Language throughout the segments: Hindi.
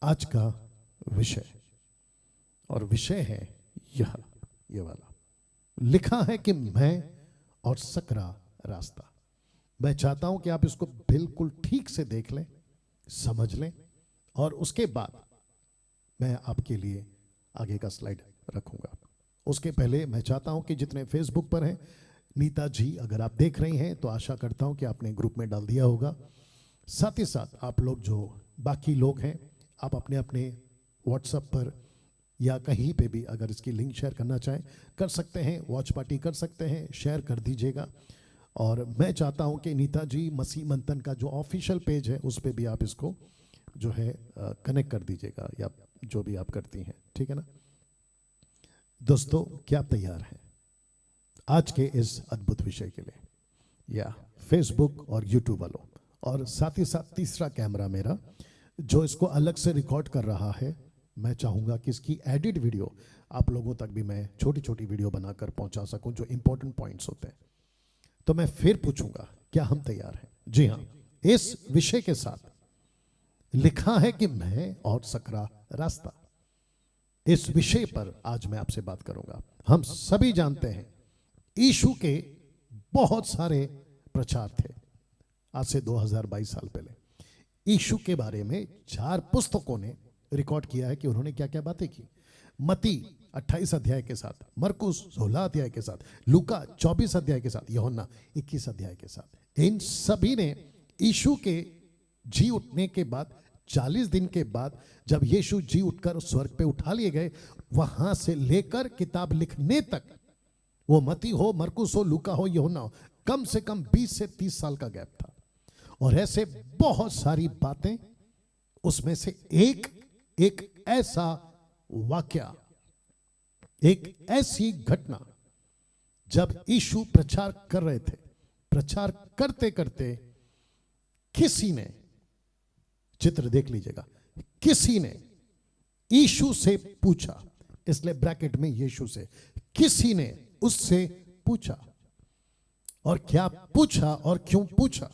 आज का विषय, और विषय है ये वाला। लिखा है कि मैं और सकरा रास्ता। मैं चाहता हूं कि आप इसको बिल्कुल ठीक से देख लें, समझ लें, और उसके बाद मैं आपके लिए आगे का स्लाइड रखूंगा। उसके पहले मैं चाहता हूं कि जितने फेसबुक पर हैं, नीता जी अगर आप देख रही हैं तो आशा करता हूं कि आपने ग्रुप में डाल दिया होगा। साथ ही साथ आप लोग जो बाकी लोग हैं, आप अपने अपने व्हाट्सएप पर या कहीं पे भी अगर इसकी लिंक शेयर करना चाहें कर सकते हैं, वॉच पार्टी कर सकते हैं, शेयर कर दीजिएगा। और मैं चाहता हूं कि नीता जी मसीह मंथन का जो ऑफिशियल पेज है उस पर भी आप इसको जो है कनेक्ट कर दीजिएगा, या जो भी आप करती हैं, ठीक है ना दोस्तों। क्या आप तैयार हैं आज के इस अद्भुत विषय के लिए? या फेसबुक और यूट्यूब वालों, और साथ ही साथ तीसरा कैमरा मेरा जो इसको अलग से रिकॉर्ड कर रहा है, मैं चाहूंगा कि इसकी एडिट वीडियो आप लोगों तक भी मैं छोटी छोटी वीडियो बनाकर पहुंचा सकूं, जो इंपॉर्टेंट पॉइंट्स होते हैं। तो मैं फिर पूछूंगा, क्या हम तैयार हैं? जी हां, इस विषय के साथ लिखा है कि मैं और सकरा रास्ता। इस विषय पर आज मैं आपसे बात करूंगा। हम सभी जानते हैं यीशु के बहुत सारे प्रचार थे। आज से 2022 साल पहले यीशु के बारे में 4 पुस्तकों ने रिकॉर्ड किया है कि उन्होंने क्या क्या बातें की। मत्ती 28 अध्याय के साथ, मरकुस 16 अध्याय के साथ, लूका 24 अध्याय के साथ, यूहन्ना 21 अध्याय के साथ। इन सभी ने यीशु के जी उठने के बाद 40 दिन के बाद जब यीशु जी उठकर स्वर्ग पे उठा लिए गए, वहां से लेकर किताब लिखने तक, वो मत्ती हो, मरकुस हो, लूका हो, यूहन्ना हो, कम से कम 20 से 30 साल का गैप था। और ऐसे बहुत सारी बातें, उसमें से एक ऐसा वाकया, एक ऐसी घटना, जब यीशु प्रचार कर रहे थे, प्रचार करते करते किसी ने, चित्र देख लीजिएगा, किसी ने यीशु से पूछा, इसलिए ब्रैकेट में यीशु से, किसी ने उससे पूछा। और क्या पूछा और क्यों पूछा?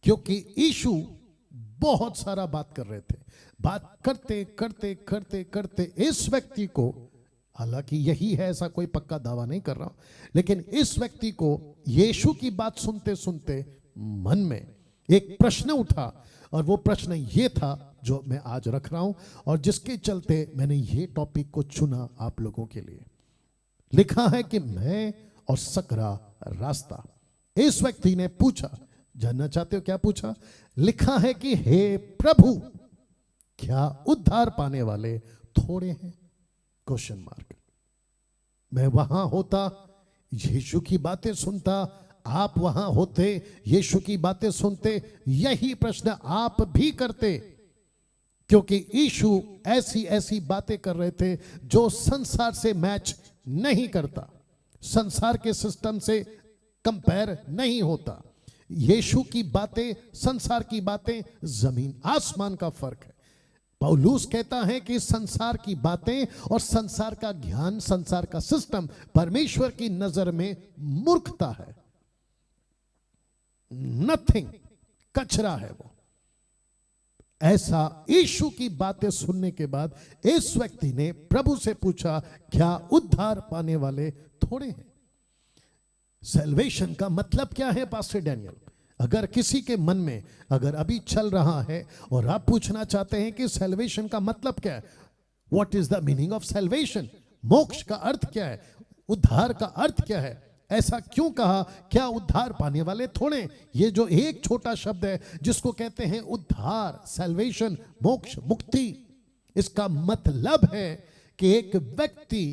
क्योंकि यीशु बहुत सारा बात कर रहे थे। बात करते करते करते करते इस व्यक्ति को, हालांकि यही है, ऐसा कोई पक्का दावा नहीं कर रहा हूं, लेकिन इस व्यक्ति को यीशु की बात सुनते सुनते मन में एक प्रश्न उठा, और वो प्रश्न ये था जो मैं आज रख रहा हूं, और जिसके चलते मैंने ये टॉपिक को चुना आप लोगों के लिए। लिखा है कि मैं और सकरा रास्ता। इस व्यक्ति ने पूछा, जानना चाहते हो क्या पूछा? लिखा है कि हे प्रभु, क्या उद्धार पाने वाले थोड़े हैं? Question mark. मैं वहां होता, यीशु की बातें सुनता, आप वहां होते, यीशु की बातें सुनते, यही प्रश्न आप भी करते, क्योंकि यीशु ऐसी ऐसी बातें कर रहे थे जो संसार से मैच नहीं करता, संसार के सिस्टम से कंपेयर नहीं होता। यीशु की बातें, संसार की बातें, जमीन आसमान का फर्क है। पौलुस कहता है कि संसार की बातें और संसार का ज्ञान, संसार का सिस्टम परमेश्वर की नजर में मूर्खता है, नथिंग, कचरा है वो। ऐसा यीशु की बातें सुनने के बाद इस व्यक्ति ने प्रभु से पूछा, क्या उद्धार पाने वाले थोड़े हैं? सैल्वेशन का मतलब क्या है पास्टर डैनियल? अगर किसी के मन में अगर अभी चल रहा है और आप पूछना चाहते हैं कि सैल्वेशन का मतलब क्या है, what is the meaning of salvation, मोक्ष का अर्थ क्या है, उद्धार का अर्थ क्या है, ऐसा क्यों कहा, क्या उद्धार पाने वाले थोड़े? ये जो एक छोटा शब्द है जिसको कहते हैं उद्धार, सैल्वेशन, मोक्ष, मुक्ति, इसका मतलब है कि एक व्यक्ति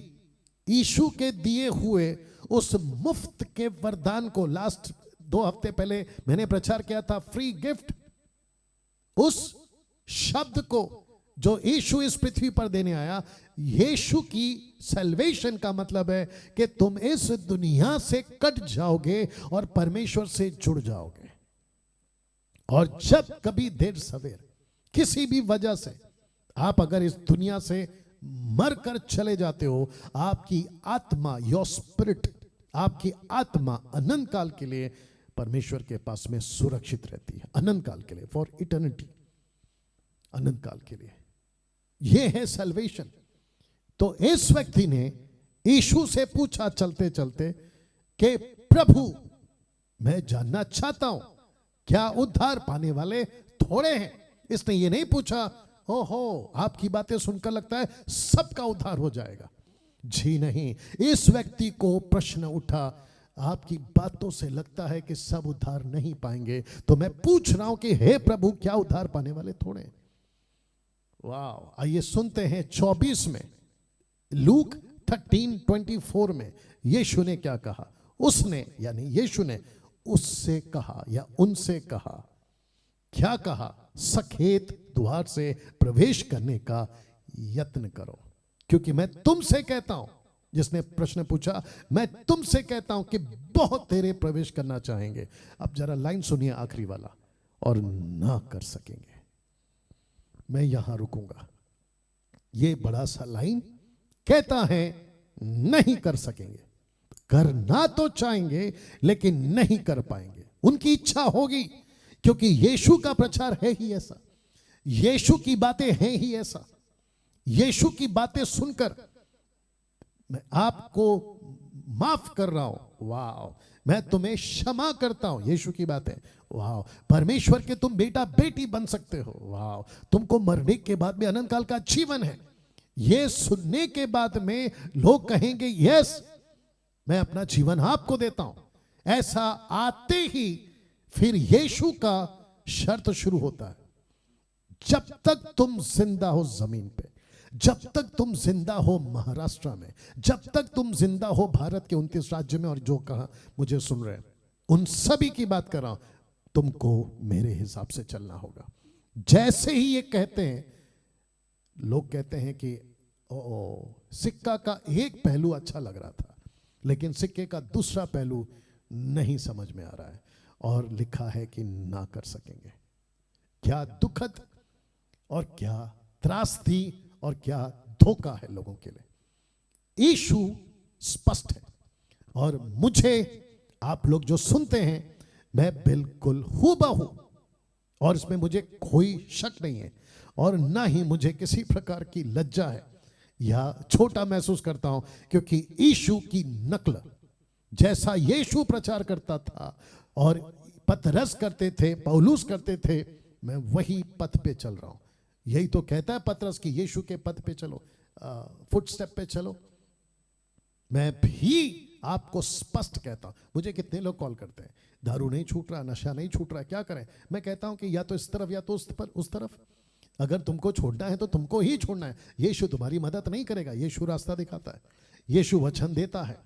यीशु के दिए हुए उस मुफ्त के वरदान को, लास्ट 2 हफ्ते पहले मैंने प्रचार किया था, फ्री गिफ्ट, उस शब्द को जो यीशु इस पृथ्वी पर देने आया, यीशु की सैल्वेशन का मतलब है कि तुम इस दुनिया से कट जाओगे और परमेश्वर से जुड़ जाओगे। और जब कभी देर सवेर किसी भी वजह से आप अगर इस दुनिया से मरकर चले जाते हो, आपकी आत्मा, योर स्पिरिट, आपकी आत्मा अनंत काल के लिए परमेश्वर के पास में सुरक्षित रहती है, अनंत काल के लिए, फॉर इटर्निटी, अनंत काल के लिए। ये है सल्वेशन। तो इस व्यक्ति ने यीशु से पूछा चलते चलते कि प्रभु, मैं जानना चाहता हूं क्या उद्धार पाने वाले थोड़े हैं? इसने ये नहीं पूछा, ओहो आपकी बातें सुनकर लगता है सबका उद्धार हो जाएगा। जी नहीं, इस व्यक्ति को प्रश्न उठा, आपकी बातों से लगता है कि सब उद्धार नहीं पाएंगे, तो मैं पूछ रहा हूं कि हे प्रभु, क्या उद्धार पाने वाले थोड़े? वाह! आइए सुनते हैं 24 में, लूक 13:24 में यीशु ने क्या कहा। उसने यानी यीशु ने उससे कहा या उनसे कहा, क्या कहा? सखेत द्वार से प्रवेश करने का यत्न करो, क्योंकि मैं तुमसे कहता हूं, जिसने प्रश्न पूछा, मैं तुमसे कहता हूं कि बहुत तेरे प्रवेश करना चाहेंगे। अब जरा लाइन सुनिए आखिरी वाला, और ना कर सकेंगे। मैं यहां रुकूंगा। ये बड़ा सा लाइन कहता है नहीं कर सकेंगे, करना तो चाहेंगे लेकिन नहीं कर पाएंगे। उनकी इच्छा होगी, क्योंकि यीशु का प्रचार है ही ऐसा, यीशु की बातें हैं ही ऐसा। यीशु की बातें सुनकर मैं आपको माफ कर रहा हूं, वाह, मैं तुम्हें क्षमा करता हूं, यीशु की बातें, वाह, परमेश्वर के तुम बेटा बेटी बन सकते हो, वाह, तुमको मरने के बाद में अनंत काल का जीवन है। ये सुनने के बाद में लोग कहेंगे यस, मैं अपना जीवन आपको देता हूं। ऐसा आते ही फिर यीशु का शर्त शुरू होता है, जब तक तुम जिंदा हो जमीन पे, जब तक तुम जिंदा हो महाराष्ट्र में, जब तक तुम जिंदा हो भारत के 29 राज्य में, और जो कहा मुझे सुन रहे हैं उन सभी की बात कर रहा हूं, तुमको मेरे हिसाब से चलना होगा। जैसे ही ये कहते हैं, लोग कहते हैं कि ओ, सिक्का का एक पहलू अच्छा लग रहा था, लेकिन सिक्के का दूसरा पहलू नहीं समझ में आ रहा है, और लिखा है कि ना कर सकेंगे। क्या दुखद और क्या त्रासदी और क्या धोखा है लोगों के लिए। यीशु स्पष्ट है, और मुझे आप लोग जो सुनते हैं, मैं बिल्कुल हूबहू, और इसमें मुझे कोई शक नहीं है, और ना ही मुझे किसी प्रकार की लज्जा है या छोटा महसूस करता हूं, क्योंकि यीशु की नकल जैसा यीशु प्रचार करता था और पतरस करते थे, पौलुस करते थे, मैं वही पथ पे चल रहा हूं। यही तो कहता है पतरस कि यीशु के पथ पे चलो, फुटस्टेप पे चलो। मैं भी आपको स्पष्ट कहता हूं। मुझे कितने लोग कॉल करते हैं, दारू नहीं छूट रहा, नशा नहीं छूट रहा, क्या करें? मैं कहता हूं कि या तो इस तरफ या तो उस तरफ। अगर तुमको छोड़ना है तो तुमको ही छोड़ना है। यीशु तुम्हारी मदद नहीं करेगा, यीशु रास्ता दिखाता है, यीशु वचन देता है,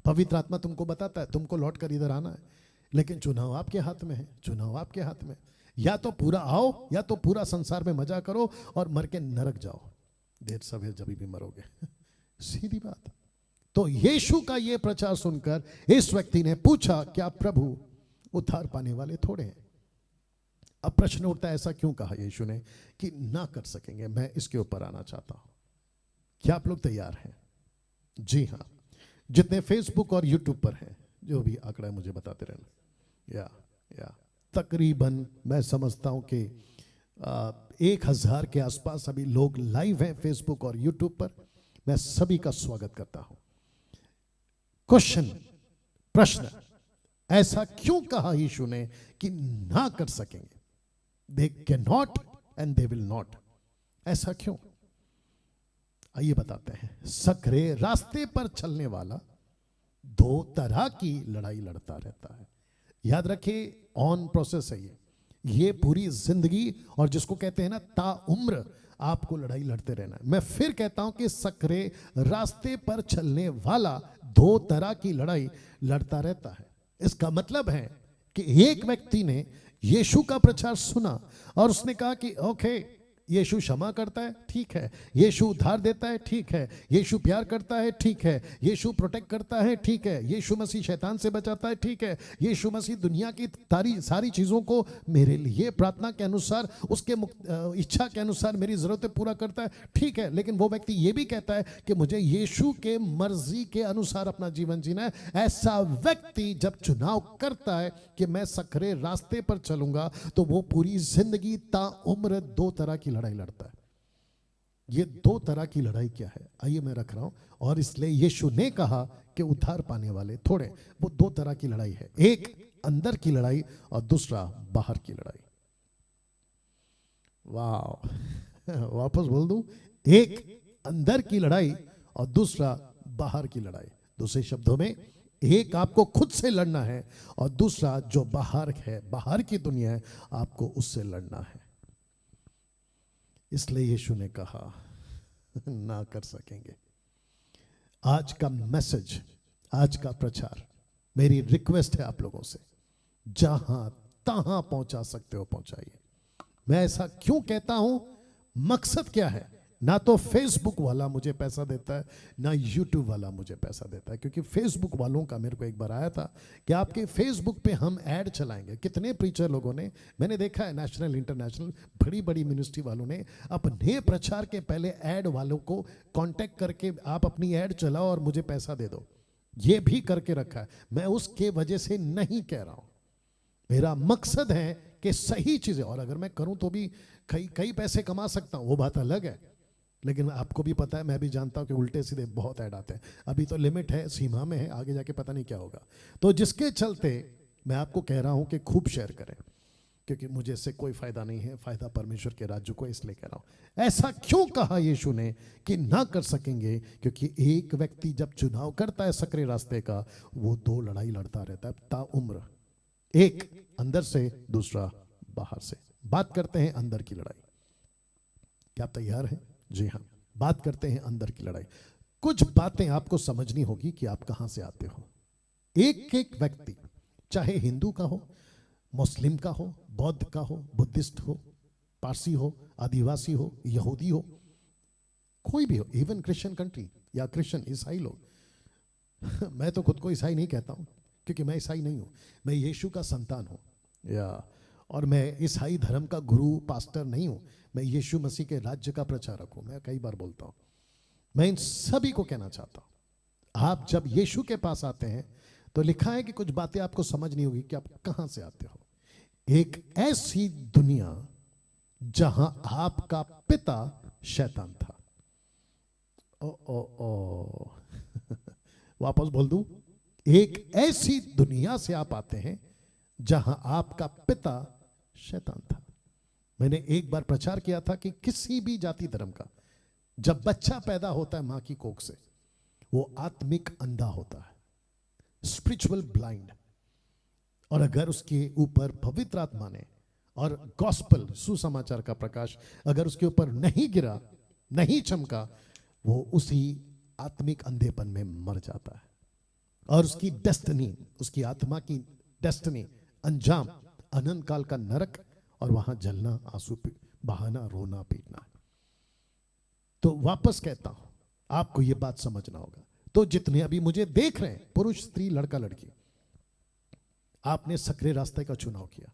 पवित्र आत्मा तुमको बताता है तुमको लौट कर इधर आना है। लेकिन चुनाव आपके हाथ में है, चुनाव आपके हाथ में। या तो पूरा आओ, या तो पूरा संसार में मजा करो और मर के नरक जाओ। देर सवेर जब भी मरोगे सीधी बात। तो यीशु का ये प्रचार सुनकर इस व्यक्ति ने पूछा, क्या प्रभु उद्धार पाने वाले थोड़े हैं? अब प्रश्न उठता है, ऐसा क्यों कहा यीशु ने कि ना कर सकेंगे? मैं इसके ऊपर आना चाहता हूं। क्या आप लोग तैयार हैं? जी हां, जितने फेसबुक और यूट्यूब पर हैं, जो भी आंकड़ा है मुझे बताते रहना। या तकरीबन मैं समझता हूं कि 1000 के आसपास अभी लोग लाइव हैं फेसबुक और यूट्यूब पर। मैं सभी का स्वागत करता हूं। प्रश्न, ऐसा क्यों कहा यीशु ने कि ना कर सकेंगे? They can not and they will not. ऐसा क्यों? आइए बताते हैं। सकरे रास्ते पर चलने वाला 2 तरह की लड़ाई लड़ता रहता है। याद रखिए, ऑन प्रोसेस है ये पूरी जिंदगी, और जिसको कहते हैं ना ताउम्र आपको लड़ाई लड़ते रहना है। मैं फिर कहता हूं कि सकरे रास्ते पर चलने वाला 2 तरह की लड़ाई लड़ता रहता है। इसका मतलब है कि एक व्यक्ति ने यीशु का प्रचार सुना और उसने कहा कि ओके, यीशु क्षमा करता है, ठीक है, यीशु उद्धार देता है, ठीक है, यीशु प्यार करता है, ठीक है, यीशु प्रोटेक्ट करता है, ठीक है, यीशु मसीह शैतान से बचाता है, ठीक है, यीशु मसीह दुनिया की सारी चीज़ों को मेरे लिए प्रार्थना के अनुसार, उसके इच्छा के अनुसार मेरी ज़रूरतें पूरा करता है, ठीक है। लेकिन वो व्यक्ति ये भी कहता है कि मुझे यीशु के मर्जी के अनुसार अपना जीवन जीना है। ऐसा व्यक्ति जब चुनाव करता है कि मैं सकरे रास्ते पर चलूंगा, तो वो पूरी जिंदगी ताउम्र 2 तरह की लड़ाई लड़ता है। ये दो तरह की लड़ाई क्या है, आइए मैं रख रहा हूं। और इसलिए यीशु ने कहा कि उद्धार पाने वाले थोड़े, वो दो तरह की लड़ाई है, एक अंदर की लड़ाई और दूसरा बाहर की लड़ाई। वाह, वापस बोल दूं, एक अंदर की लड़ाई और दूसरा बाहर की लड़ाई। दूसरे शब्दों में, एक आपको खुद से लड़ना है और दूसरा जो बाहर है, बाहर की दुनिया है, आपको उससे लड़ना है। इसलिए यीशु ने कहा ना कर सकेंगे। आज का मैसेज, आज का प्रचार, मेरी रिक्वेस्ट है आप लोगों से, जहां तहां पहुंचा सकते हो पहुंचाइए। मैं ऐसा क्यों कहता हूं, मकसद क्या है? ना तो फेसबुक वाला मुझे पैसा देता है, ना यूट्यूब वाला मुझे पैसा देता है। क्योंकि फेसबुक वालों का मेरे को एक बार आया था कि आपके फेसबुक पे हम ऐड चलाएंगे। कितने प्रीचर लोगों ने, मैंने देखा है, नेशनल इंटरनेशनल बड़ी बड़ी मिनिस्ट्री वालों ने अपने प्रचार के पहले ऐड वालों को कांटेक्ट करके आप अपनी ऐड चलाओ और मुझे पैसा दे दो, ये भी करके रखा है। मैं उसके वजह से नहीं कह रहा हूं, मेरा मकसद है कि सही चीजें, और अगर मैं करूं तो भी कई पैसे कमा सकता हूं, वो बात अलग है। लेकिन आपको भी पता है, मैं भी जानता हूं कि उल्टे सीधे बहुत ऐड आते हैं। अभी तो लिमिट है, सीमा में है, आगे जाके पता नहीं क्या होगा। तो जिसके चलते मैं आपको कह रहा हूं कि खूब शेयर करें, क्योंकि मुझे इससे कोई फायदा नहीं है, फायदा परमेश्वर के राज्य को, इसलिए कह रहा हूं। ऐसा क्यों कहा यीशु ने कि ना कर सकेंगे? क्योंकि एक व्यक्ति जब चुनाव करता है सकरे रास्ते का, वो दो लड़ाई लड़ता रहता है ताउम्र, एक अंदर से, दूसरा बाहर से। बात करते हैं अंदर की लड़ाई। क्या आप तैयार हैं? जी हाँ, बात करते हैं अंदर की लड़ाई। कुछ बातें आपको समझनी होगी कि आप कहां से आते हो। एक एक व्यक्ति, चाहे हिंदू का हो, मुस्लिम का हो, बौद्ध का हो, बुद्धिस्ट हो, पारसी हो, आदिवासी हो, यहूदी हो, कोई भी हो, इवन क्रिश्चियन कंट्री या क्रिश्चियन ईसाई लोग मैं तो खुद को ईसाई नहीं कहता हूं, क्योंकि मैं ईसाई नहीं हूं, मैं यीशु का संतान हूं, या और मैं ईसाई धर्म का गुरु पास्टर नहीं हूं, मैं यीशु मसीह के राज्य का प्रचारक हूं। मैं कई बार बोलता हूं, मैं इन सभी को कहना चाहता हूं, आप जब यीशु के पास आते हैं तो लिखा है कि कुछ बातें आपको समझ नहीं होगी कि आप कहां से आते हो। एक ऐसी दुनिया जहां आपका पिता शैतान था। ओ ओ ओ वापस बोल दूं, एक ऐसी दुनिया से आप आते हैं जहां आपका पिता शैतान था। मैंने एक बार प्रचार किया था कि किसी भी जाति धर्म का जब बच्चा पैदा होता है मां की कोख से, वो आत्मिक अंधा होता है, स्पिरिचुअल ब्लाइंड। और अगर उसके ऊपर पवित्र आत्मा ने और गॉस्पल, सुसमाचार का प्रकाश अगर उसके ऊपर नहीं गिरा, नहीं चमका, वो उसी आत्मिक अंधेपन में मर जाता है। और उसकी डेस्टिनी, उसकी आत्मा की डेस्टिनी, अंजाम अनंत काल का नरक, और वहां जलना, आंसू बहाना, रोना पीटना। तो वापस कहता हूं, आपको यह बात समझना होगा। तो जितने अभी मुझे देख रहे हैं, पुरुष, स्त्री, लड़का, लड़की, आपने सकरे रास्ते का चुनाव किया,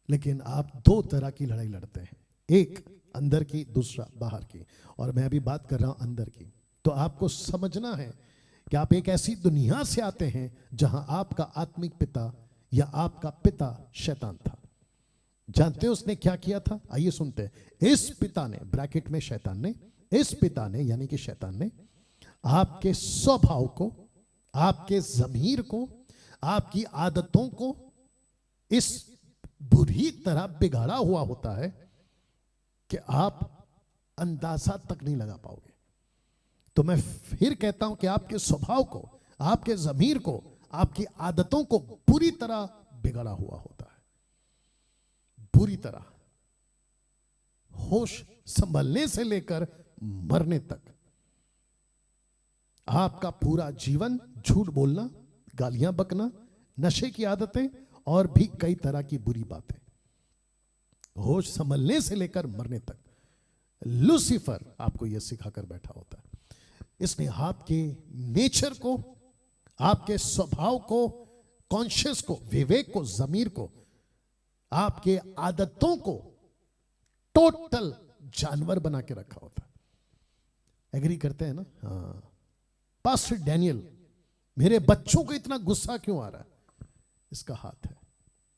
लेकिन आप दो तरह की लड़ाई लड़ते हैं, एक अंदर की, दूसरा बाहर की। और मैं अभी बात कर रहा हूं अंदर की। तो आपको समझना है कि आप एक ऐसी दुनिया से आते हैं जहां आपका आत्मिक पिता या आपका पिता शैतान था। जानते हो उसने क्या किया था? आइए सुनते हैं। इस पिता ने, ब्रैकेट में शैतान ने, इस पिता ने यानी कि शैतान ने आपके स्वभाव को, आपके ज़मीर को, आपकी आदतों को इस बुरी तरह बिगाड़ा हुआ होता है कि आप अंदाजा तक नहीं लगा पाओगे। तो मैं फिर कहता हूं कि आपके स्वभाव को, आपके ज़मीर को, आपकी आदतों को पूरी तरह बिगड़ा हुआ होता है, पूरी तरह, होश संभलने से लेकर मरने तक। आपका पूरा जीवन झूठ बोलना, गालियां बकना, नशे की आदतें और भी कई तरह की बुरी बातें, होश संभलने से लेकर मरने तक। लूसीफर आपको यह सिखाकर बैठा होता है। इसने आपके नेचर को, आपके स्वभाव को, कॉन्शियस को, विवेक को, जमीर को, आपके आदतों को टोटल जानवर बना के रखा होता है। एग्री करते हैं ना? हाँ। पास्टर डैनियल, मेरे बच्चों को इतना गुस्सा क्यों आ रहा है? इसका हाथ है,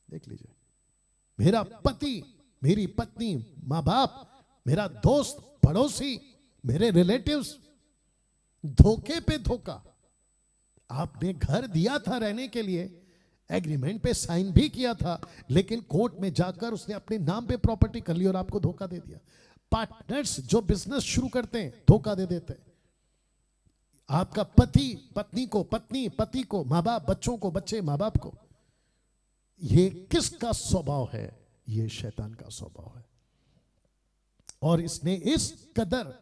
देख लीजिए। मेरा पति, मेरी पत्नी, मां बाप मेरा दोस्त, पड़ोसी, मेरे रिलेटिव्स, धोखे पे धोखा। आपने घर दिया था रहने के लिए, एग्रीमेंट पे साइन भी किया था, लेकिन कोर्ट में जाकर उसने अपने नाम पे प्रॉपर्टी कर ली और आपको धोखा दे दिया। पार्टनर्स जो बिजनेस शुरू करते हैं धोखा दे देते हैं। आपका पति पत्नी को, पत्नी पति को, माँ बाप बच्चों को, बच्चे माँ बाप को। ये किसका स्वभाव है? ये शैतान का स्वभाव है। और इसने इस कदर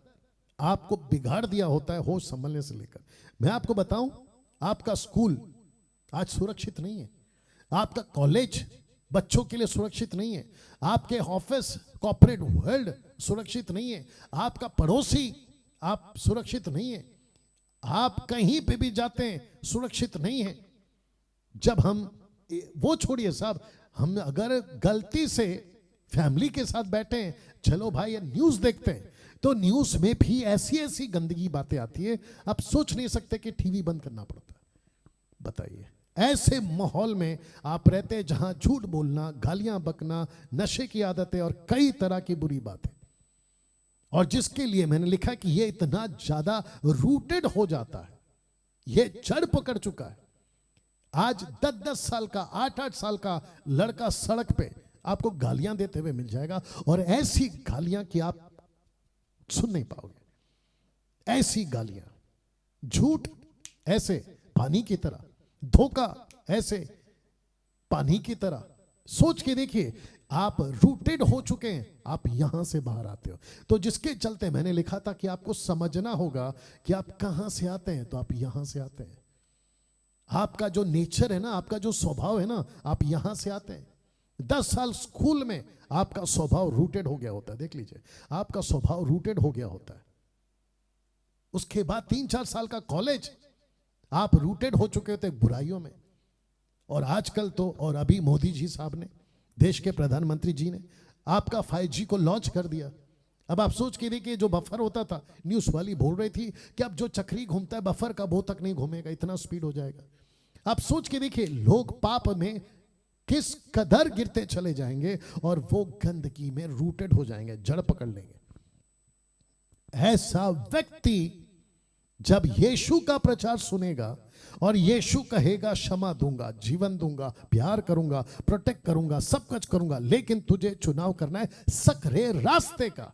आपको बिगाड़ दिया होता है होश संभलने से लेकर। मैं आपको बताऊं, आपका स्कूल आज सुरक्षित नहीं है, आपका कॉलेज बच्चों के लिए सुरक्षित नहीं है, आपके ऑफिस कॉर्पोरेट वर्ल्ड सुरक्षित नहीं है, आपका पड़ोसी आप सुरक्षित नहीं है, आप कहीं पे भी जाते हैं सुरक्षित नहीं है। जब हम, वो छोड़िए साहब, हम अगर गलती से फैमिली के साथ बैठे हैं, चलो भाई ये न्यूज देखते हैं, तो न्यूज में भी ऐसी ऐसी गंदगी बातें आती है, आप सोच नहीं सकते कि टीवी बंद करना पड़ता है। बताइए, ऐसे माहौल में आप रहते हैं जहां झूठ बोलना, गालियां बकना, नशे की आदतें और कई तरह की बुरी बातें, और जिसके लिए मैंने लिखा कि ये इतना ज्यादा रूटेड हो जाता है, ये जड़ पकड़ चुका है। आज 10-10 साल का, 8-8 साल का लड़का सड़क पे आपको गालियां देते हुए मिल जाएगा, और ऐसी गालियां कि आप सुन नहीं पाओगे। ऐसी गालियां, झूठ ऐसे पानी की तरह, धोखा ऐसे पानी की तरह। सोच के देखिए, आप रूटेड हो चुके हैं, आप यहां से बाहर आते हो। तो जिसके चलते मैंने लिखा था कि आपको समझना होगा कि आप कहां से आते हैं, तो आप यहां से आते हैं। आपका जो नेचर है ना, आपका जो स्वभाव है ना, आप यहां से आते हैं। 10 साल स्कूल में आपका स्वभाव रूटेड हो गया होता है, देख लीजिए, आपका स्वभाव रूटेड हो गया होता है। उसके बाद 3-4 साल का कॉलेज, आप रूटेड हो चुके होते बुराइयों में। और आजकल तो, और अभी मोदी जी साहब ने, देश के प्रधानमंत्री जी ने आपका 5G को लॉन्च कर दिया। अब आप सोच के देखिए, जो बफर होता था, न्यूज वाली बोल रही थी कि अब जो चक्री घूमता है बफर का, वो तक नहीं घूमेगा, इतना स्पीड हो जाएगा। आप सोच के देखिए, लोग पाप में किस कदर गिरते चले जाएंगे, और वो गंदगी में रूटेड हो जाएंगे, जड़ पकड़ लेंगे। ऐसा व्यक्ति जब यीशु का प्रचार सुनेगा और यीशु कहेगा क्षमा दूंगा, जीवन दूंगा, प्यार करूंगा, प्रोटेक्ट करूंगा, सब कुछ करूंगा, लेकिन तुझे चुनाव करना है सकरे रास्ते का,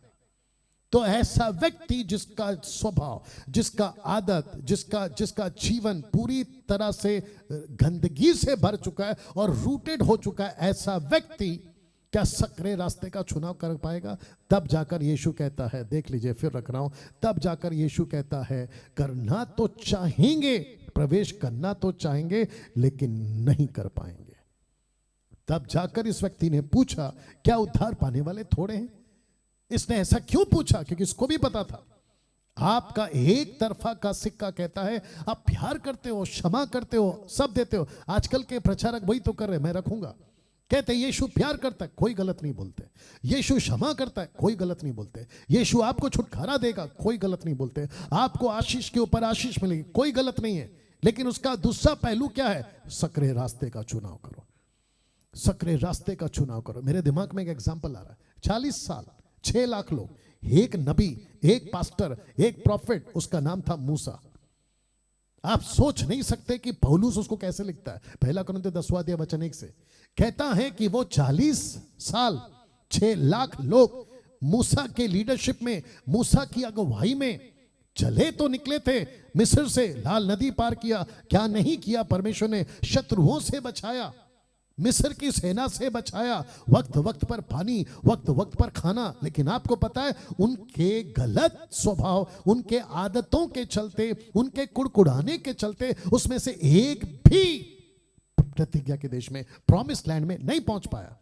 तो ऐसा व्यक्ति जिसका स्वभाव, जिसका आदत, जिसका जीवन पूरी तरह से गंदगी से भर चुका है और रूटेड हो चुका है, ऐसा व्यक्ति क्या सकरे रास्ते का चुनाव कर पाएगा? तब जाकर यीशु कहता है, देख लीजिए फिर रख रहा हूं, तब जाकर यीशु कहता है, करना तो चाहेंगे, प्रवेश करना तो चाहेंगे, लेकिन नहीं कर पाएंगे। तब जाकर इस व्यक्ति ने पूछा, क्या उद्धार पाने वाले थोड़े हैं? इसने ऐसा क्यों पूछा? क्योंकि इसको भी पता था आपका एक तरफा का सिक्का कहता है, आप प्यार करते हो, क्षमा करते हो, सब देते हो। आजकल के प्रचारक वही तो कर रहे, मैं रखूंगा, कहते यीशु प्यार करता है, कोई गलत नहीं बोलते। यीशु क्षमा करता है, कोई गलत नहीं बोलते। यीशु आपको छुटकारा देगा, कोई गलत नहीं बोलते। आपको आशीष के ऊपर आशीष मिलेगी, कोई गलत नहीं है। लेकिन उसका दूसरा पहलू क्या है? सकरे रास्ते का चुनाव करो, सकरे रास्ते का चुनाव करो। मेरे दिमाग में एक एग्जाम्पल आ रहा है। 40 साल 6 लाख लोग, एक नबी, एक पास्टर, एक प्रॉफिट, उसका नाम था मूसा। आप सोच नहीं सकते कि पौलुस उसको कैसे लिखता है। पहला कुरिन्थियों 10:1 से कहता है कि वो 40 साल 6 लाख लोग मूसा के लीडरशिप में, मूसा की अगुवाई में चले तो निकले थे मिस्र से, लाल नदी पार किया, क्या नहीं किया परमेश्वर ने? शत्रुओं से बचाया, मिस्र की सेना से बचाया, वक्त वक्त पर पानी, वक्त वक्त पर खाना। लेकिन आपको पता है, उनके गलत स्वभाव, उनके आदतों के चलते, उनके कुड़कुड़ाने के चलते, उसमें से एक भी प्रतिज्ञा के देश में, प्रॉमिस लैंड में नहीं पहुंच पाया।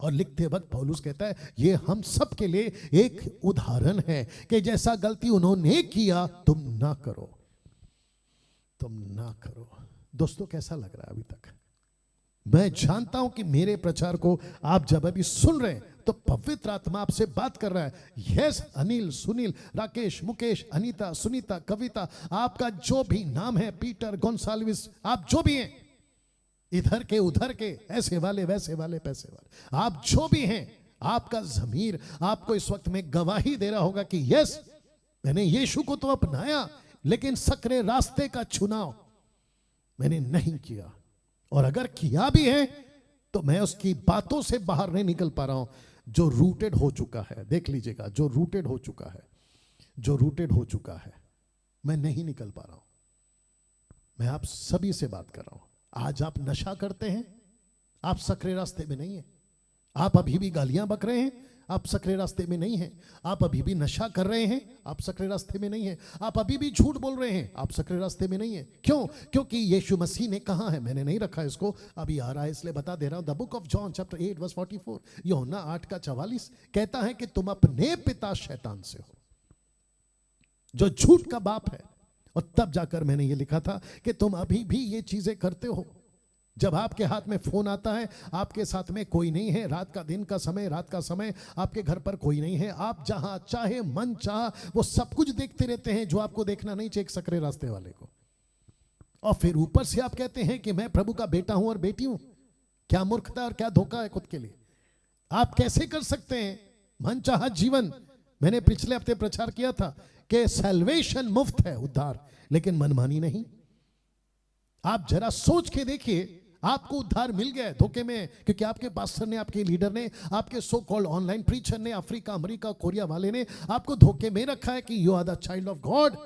और लिखते वक्त पौलुस कहता है, ये हम सब के लिए एक उदाहरण है कि जैसा गलती उन्होंने किया तुम ना करो, तुम ना करो। दोस्तों, कैसा लग रहा है अभी तक? मैं जानता हूं कि मेरे प्रचार को आप जब अभी सुन रहे हैं तो पवित्र आत्मा आपसे बात कर रहा है। यस, अनिल, सुनील, राकेश, मुकेश, अनीता, सुनीता, कविता, आपका जो भी नाम है, पीटर, गोंसाल्विस, आप जो भी हैं, इधर के उधर के, ऐसे वाले वैसे वाले पैसे वाले, आप जो भी हैं, आपका ज़मीर आपको इस वक्त में गवाही दे रहा होगा कि यस, मैंने यीशु को तो अपनाया, लेकिन सकरे रास्ते का चुनाव मैंने नहीं किया। और अगर किया भी है तो मैं उसकी बातों से बाहर नहीं निकल पा रहा हूं, जो रूटेड हो चुका है। देख लीजिएगा, जो रूटेड हो चुका है, जो रूटेड हो चुका है, मैं नहीं निकल पा रहा हूं। मैं आप सभी से बात कर रहा हूं। आज आप नशा करते हैं, आप सकरे रास्ते में नहीं है। आप अभी भी गालियां बक रहे हैं, आप सकरे रास्ते में नहीं हैं। आप अभी भी नशा कर रहे हैं, आप सकरे रास्ते में नहीं हैं। आप अभी भी झूठ बोल रहे हैं, आप सकरे रास्ते में नहीं हैं। क्यों? क्योंकि यीशु मसीह ने कहा है, मैंने नहीं रखा इसको, अभी आ रहा है इसलिए बता दे रहा हूं। The book of John chapter 8 verse 44, यूहन्ना 8:44 कहता है कि तुम अपने पिता शैतान से हो, जो झूठ का बाप है। और तब जाकर मैंने ये लिखा था कि तुम अभी भी ये चीजें करते हो। जब आपके हाथ में फोन आता है, आपके साथ में कोई नहीं है, रात का दिन का समय, रात का समय, आपके घर पर कोई नहीं है, आप जहां चाहे मन चाह वो सब कुछ देखते रहते हैं जो आपको देखना नहीं चाहिए, एक सकरे रास्ते वाले को। और फिर ऊपर से आप कहते हैं कि मैं प्रभु का बेटा हूं और बेटी हूं। क्या मूर्खता और क्या धोखा है खुद के लिए। आप कैसे कर सकते हैं मन चाह जीवन। मैंने पिछले हफ्ते प्रचार किया था कि सैल्वेशन मुफ्त है, उद्धार, लेकिन मनमानी नहीं। आप जरा सोच के देखिए, आपको उद्धार मिल गया है धोखे में, क्योंकि आपके पास्टर ने, आपके लीडर ने, आपके सो कॉल्ड ऑनलाइन प्रीचर ने, अफ्रीका, अमेरिका, कोरिया वाले ने आपको धोखे में रखा है कि you are the child of God,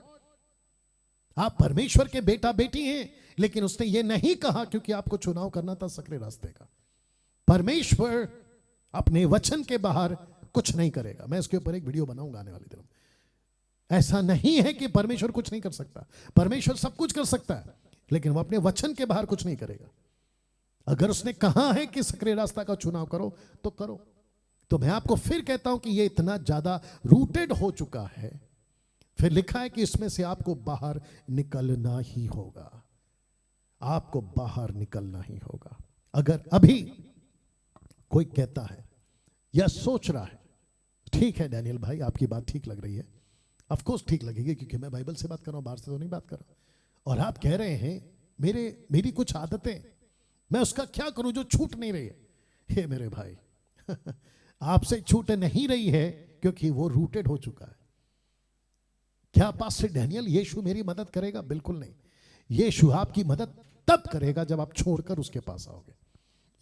आप परमेश्वर के बेटा बेटी हैं। लेकिन उसने ये नहीं कहा, क्योंकि आपको चुनाव करना था सकरे रास्ते का। परमेश्वर अपने वचन के बाहर कुछ नहीं करेगा। मैं इसके ऊपर एक वीडियो बनाऊंगा आने वाले दिनों में। ऐसा नहीं है कि परमेश्वर कुछ नहीं कर सकता, परमेश्वर सब कुछ कर सकता है, लेकिन वो अपने वचन के बाहर कुछ नहीं करेगा। अगर उसने कहा है कि सकरे रास्ता का चुनाव करो तो करो। तो मैं आपको फिर कहता हूं कि ये इतना ज्यादा रूटेड हो चुका है। फिर लिखा है कि इसमें से आपको बाहर निकलना ही होगा, आपको बाहर निकलना ही होगा। अगर अभी कोई कहता है या सोच रहा है, ठीक है डैनियल भाई आपकी बात ठीक लग रही है, ऑफ कोर्स ठीक लगेगी, क्योंकि मैं बाइबल से बात कर रहा हूं, बाहर से तो नहीं बात कर रहा। और आप कह रहे हैं मेरी कुछ आदतें, मैं उसका क्या करूं जो छूट नहीं रही है। हे मेरे भाई आपसे छूट नहीं रही है, क्योंकि वो रूटेड हो चुका है। क्या पास्टर डैनियल यीशु मेरी मदद करेगा? बिल्कुल नहीं। यीशु आपकी मदद तब करेगा जब आप छोड़कर उसके पास आओगे।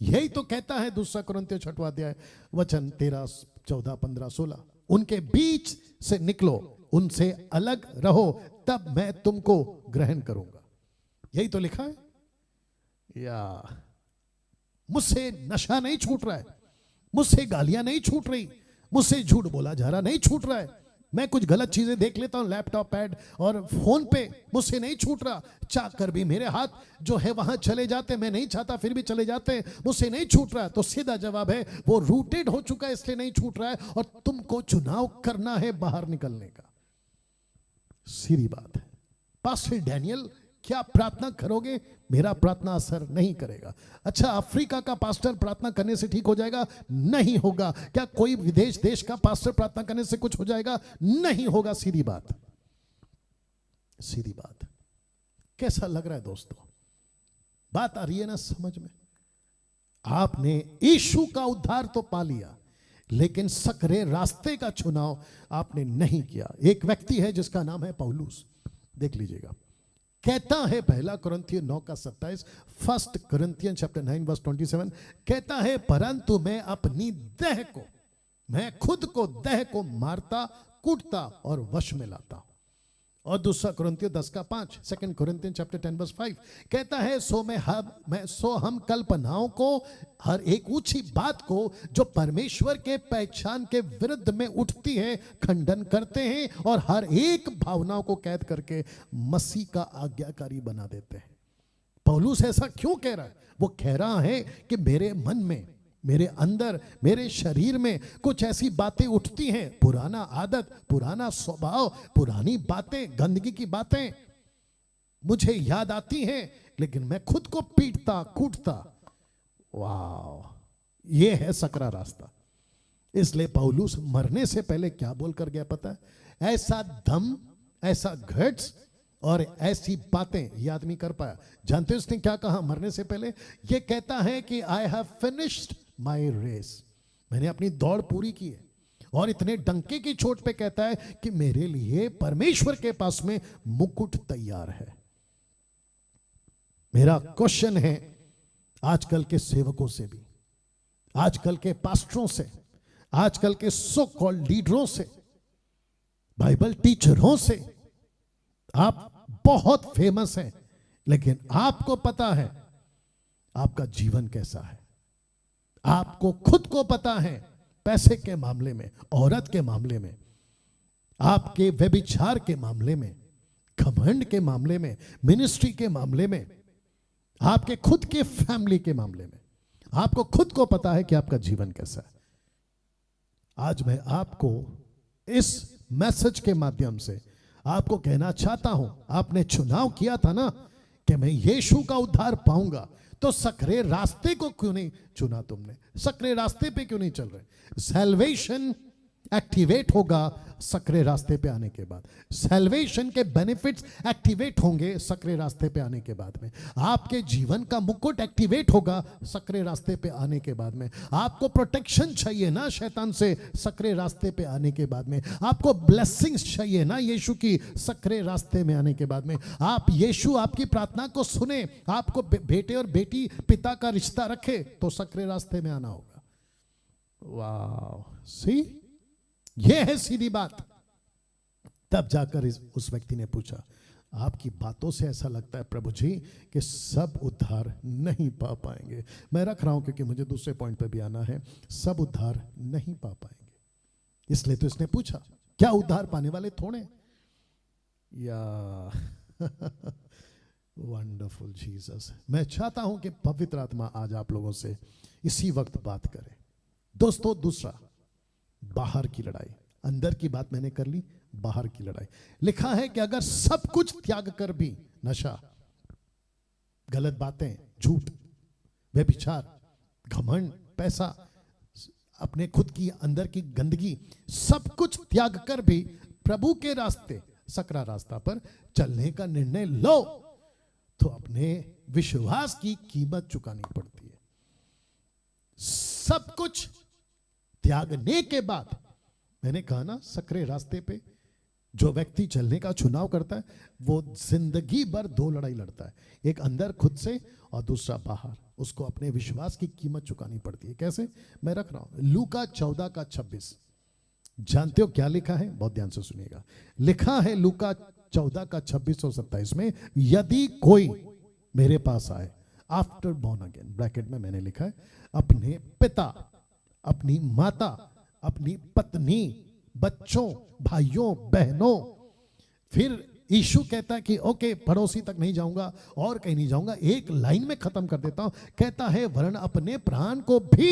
यही तो कहता है 2 कुरिन्थियों 6वां अध्याय वचन 13, 14, 15, 16, उनके बीच से निकलो, उनसे अलग रहो, तब मैं तुमको ग्रहण करूंगा। यही तो लिखा है। या मुझसे नशा नहीं छूट रहा है, मुझसे गालियां नहीं छूट रही, मुझसे झूठ बोला जा रहा नहीं छूट रहा है, मैं कुछ गलत चीजें देख लेता हूं लैपटॉप, पैड और फोन पे, मुझसे नहीं छूट रहा। चाह कर भी मेरे हाथ जो है वहां चले जाते, मैं नहीं चाहता फिर भी चले जाते हैं, मुझसे नहीं छूट रहा। तो सीधा जवाब है वो रूटेड हो चुका है, इसलिए नहीं छूट रहा है, और तुमको चुनाव करना है बाहर निकलने का। सीधी बात है। पास्टर डैनियल क्या प्रार्थना करोगे? मेरा प्रार्थना असर नहीं करेगा। अच्छा, अफ्रीका का पास्टर प्रार्थना करने से ठीक हो जाएगा? नहीं होगा। क्या कोई विदेश देश का पास्टर प्रार्थना करने से कुछ हो जाएगा? नहीं होगा। सीधी बात, सीधी बात। कैसा लग रहा है दोस्तों? बात आ रही है ना समझ में? आपने यीशु का उद्धार तो पा लिया, लेकिन सकरे रास्ते का चुनाव आपने नहीं किया। एक व्यक्ति है जिसका नाम है पौलुस, देख लीजिएगा, कहता है 1 कुरिन्थियों 9:27, 1 कुरिन्थियन चैप्टर 9 वर्स 27 कहता है, परंतु मैं अपनी देह को, मैं खुद को देह को मारता, कूटता और वश में लाता हूं। और 2 कुरिन्थियों 10:5, 2 कुरिन्थियन चैप्टर 10 वर्स 5 कहता है, सो हम कल्पनाओं को, हर एक ऊंची बात को जो परमेश्वर के पहचान के विरुद्ध में उठती है, खंडन करते हैं, और हर एक भावनाओं को कैद करके मसीह का आज्ञाकारी बना देते हैं। पौलुस ऐसा क्यों कह रहा है? वो कह रहा है कि मेरे मन में, मेरे अंदर, मेरे शरीर में कुछ ऐसी बातें उठती हैं, पुराना आदत, पुराना स्वभाव, पुरानी बातें, गंदगी की बातें मुझे याद आती हैं, लेकिन मैं खुद को पीटता, कूटता। वाह, ये है सकरा रास्ता। इसलिए पौलुस मरने से पहले क्या बोलकर गया पता है? ऐसा दम, ऐसा गट्स और ऐसी बातें ये आदमी कर पाया। जानते हो उसने क्या कहा मरने से पहले? ये कहता है कि I have finished my race, मैंने अपनी दौड़ पूरी की है। और इतने डंके की चोट पे कहता है कि मेरे लिए परमेश्वर के पास में मुकुट तैयार है। मेरा क्वेश्चन है आजकल के सेवकों से भी, आजकल के पास्टरों से, आजकल के सो कॉल्ड लीडरों से, बाइबल टीचरों से, आप बहुत फेमस हैं, लेकिन आपको पता है आपका जीवन कैसा है? आपको खुद को पता है पैसे के मामले में, औरत के मामले में, आपके व्यभिचार के मामले में, घमंड के मामले में, मिनिस्ट्री के मामले में, आपके खुद के फैमिली के मामले में, आपको खुद को पता है कि आपका जीवन कैसा है। आज मैं आपको इस मैसेज के माध्यम से आपको कहना चाहता हूं, आपने चुनाव किया था ना कि मैं यीशु का उद्धार पाऊंगा, तो सकरे रास्ते को क्यों नहीं चुना तुमने? सकरे रास्ते पे क्यों नहीं चल रहे? सैल्वेशन एक्टिवेट होगा सकरे रास्ते पे आने के बाद। सैल्वेशन के बेनिफिट्स एक्टिवेट होंगे सकरे रास्ते पे आने के बाद में। आपके जीवन का मुकुट एक्टिवेट होगा सकरे रास्ते पे आने के बाद में। आपको प्रोटेक्शन चाहिए ना शैतान से सकरे रास्ते पे आने के बाद में। आपको ब्लेसिंग्स चाहिए ना यीशु की सकरे रास्ते में आने के बाद में। आप यीशु आपकी प्रार्थना को सुने, आपको बेटे और बेटी पिता का रिश्ता रखे, तो सकरे रास्ते में आना होगा। वाह, सी, यह है सीधी बात। तब जाकर उस व्यक्ति ने पूछा, आपकी बातों से ऐसा लगता है प्रभु जी कि सब उद्धार नहीं पा पाएंगे। मैं रख रहा हूं क्योंकि मुझे दूसरे पॉइंट पे भी आना है। सब उद्धार नहीं पा पाएंगे, इसलिए तो इसने पूछा क्या उद्धार पाने वाले थोड़े? या वंडरफुल जीसस। मैं चाहता हूं कि पवित्र आत्मा आज आप लोगों से इसी वक्त बात करे। दोस्तों, दूसरा, बाहर की लड़ाई। अंदर की बात मैंने कर ली, बाहर की लड़ाई। लिखा है कि अगर सब कुछ त्याग कर भी, नशा, गलत बातें, झूठ, व्यभिचार, घमंड, पैसा, अपने खुद की अंदर की गंदगी, सब कुछ त्याग कर भी प्रभु के रास्ते, सकरा रास्ता पर चलने का निर्णय लो, तो अपने विश्वास की कीमत चुकानी पड़ती है। सब कुछ त्यागने के बाद, मैंने कहा ना, सकरे रास्ते पे जो व्यक्ति चलने का चुनाव करता है वो जिंदगी भर दो लड़ाई लड़ता है, एक अंदर खुद से और दूसरा बाहर। उसको अपने विश्वास की कीमत चुकानी पड़ती है। कैसे? मैं रख रहा हूं लूका 14:26। जानते हो क्या लिखा है? बहुत ध्यान से सुनिएगा। लिखा है लूका 14:26 और 27 में, यदि कोई मेरे पास आए, आफ्टर बॉर्न अगेन, ब्रैकेट में मैंने लिखा है, अपने पिता, अपनी माता, अपनी पत्नी, बच्चों, भाइयों, बहनों, फिर यीशु कहता है कि ओके, पड़ोसी तक नहीं जाऊंगा और कहीं नहीं जाऊंगा, एक लाइन में खत्म कर देता हूं। कहता है वरन अपने प्राण को भी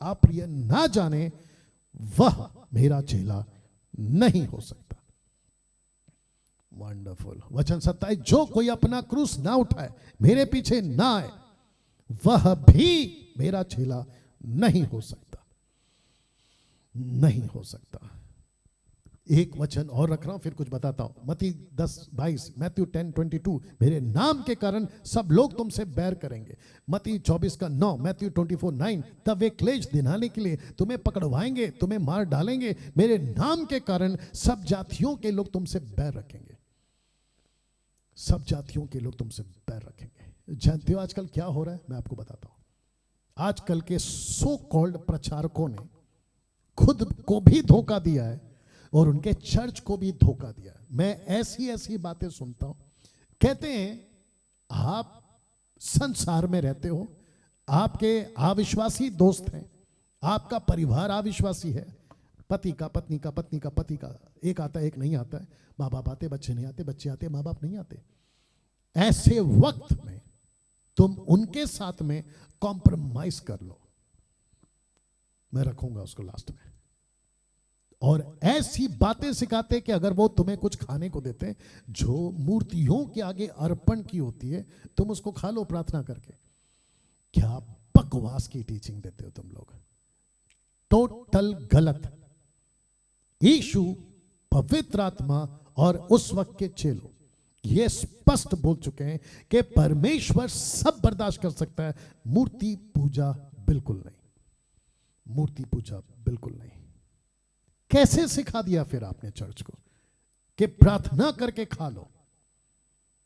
आप प्रिय ना जाने, वह मेरा चेला नहीं हो सकता। वंडरफुल। वचन 27, जो कोई अपना क्रूस ना उठाए, मेरे पीछे ना आए, वह भी मेरा चेला नहीं हो सकता। नहीं हो सकता। एक वचन और रख रहा हूं, फिर कुछ बताता हूं। मत्ती 10:22, मैथ्यू 10:22, मेरे नाम के कारण सब लोग तुमसे बैर करेंगे। मत्ती 24:9, मैथ्यू 24:9, तब वे क्लेश दिलाने के लिए तुम्हें पकड़वाएंगे, तुम्हें मार डालेंगे, मेरे नाम के कारण सब जातियों के लोग तुमसे बैर रखेंगे। सब जातियों के लोग तुमसे बैर रखेंगे। जानते हो आजकल क्या हो रहा है? मैं आपको बताता हूं। आजकल के सो कॉल्ड प्रचारकों ने खुद को भी धोखा दिया है और उनके चर्च को भी धोखा दिया है। मैं ऐसी बातें सुनता हूं। कहते हैं आप संसार में रहते हो, आपके अविश्वासी दोस्त हैं, आपका परिवार अविश्वासी है, पति का, पत्नी का, पत्नी का, पति का, एक आता है एक नहीं आता है, माँ बाप आते बच्चे नहीं आते, बच्चे आते माँ बाप नहीं आते। ऐसे वक्त में तुम उनके साथ में कॉम्प्रोमाइज कर लो। मैं रखूंगा उसको लास्ट में। और ऐसी बातें सिखाते कि अगर वो तुम्हें कुछ खाने को देते जो मूर्तियों के आगे अर्पण की होती है, तुम उसको खा लो प्रार्थना करके। क्या बकवास की टीचिंग देते हो तुम लोग, टोटल गलत। यीशु, पवित्र आत्मा और उस वक्त के चेलों ये स्पष्ट बोल चुके हैं कि परमेश्वर सब बर्दाश्त कर सकता है, मूर्ति पूजा बिल्कुल नहीं। मूर्ति पूजा बिल्कुल नहीं। कैसे सिखा दिया फिर आपने चर्च को कि प्रार्थना करके खा लो?